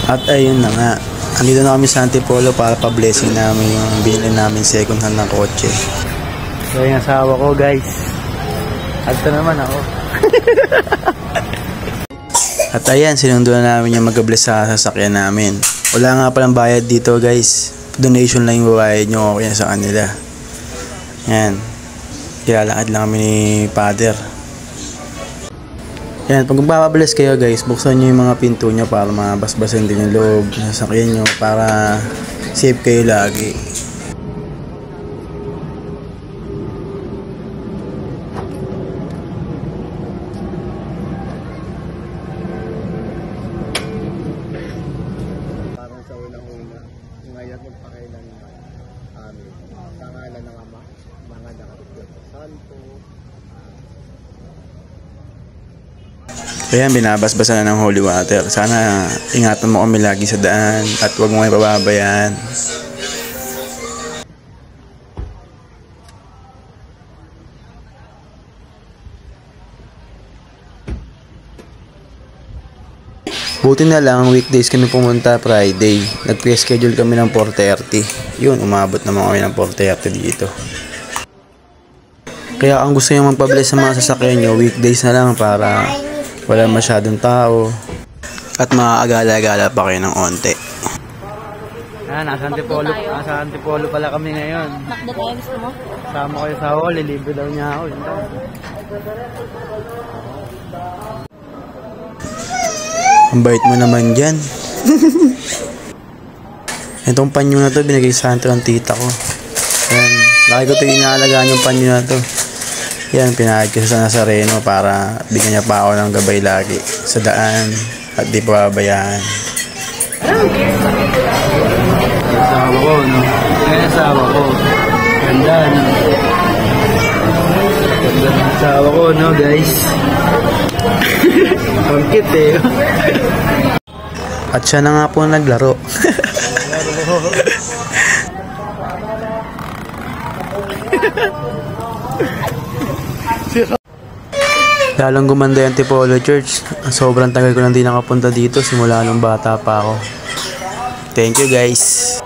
At ayun na nga, andito na kami sa Antipolo para pa-blessing namin yung binili namin second hand ng kotse. So yung asawa ko guys, at ito naman ako. At ayan, sinundo na namin yung mag-bless sa sasakyan namin. Wala nga palang bayad dito guys, donation lang yung babayad nyo okay sa kanila. Yan, kilalakad lang kami ni Father. Yan, pag magpapabless kayo guys, buksan nyo yung mga pinto nyo para mabasbasan din yung loob ng sasakyan nyo para safe kayo lagi. Parang sa unang-una, ngayon magpakailan na amin. Sa ngalan ng Ama, mga nakatulog sa Santo. Kaya binabasbasan na ng holy water. Sana ingatan mo kami lagi sa daan at huwag mo kami pababayaan. Buti na lang weekdays kami pumunta, Friday. Nag-pre-schedule kami ng 4:30. Yun, umabot naman kami ng 4:30 dito. Kaya ang gusto nyo magpabless sa mga sasakyan nyo, weekdays na lang para wala masyadong tao at maaagala-agala pa kayo ng onte. Nasa Antipolo pala kami ngayon. Makda tayo, gusto mo? Sama kayo sa hall, libre daw niya ako. Ang bait mo naman dyan. Itong panyo na to, binigay sa akin ng tita ko. Ayan, laki ko ito inaalagaan yung panyo na to. Yan, pinahid ko sa Nazareno para bigyan niya pa ako ng gabay lagi sa daan at di pababayaan. Asawa ko, no? Yan asawa ko. Ganda, no? Ganda ng asawa ko, no, guys? Ang cute, eh. At siya na nga po naglaro. Lalong gumanda yung Antipolo Church. Sobrang tagal ko nang di nakapunta dito simula nung bata pa ako. Thank you guys.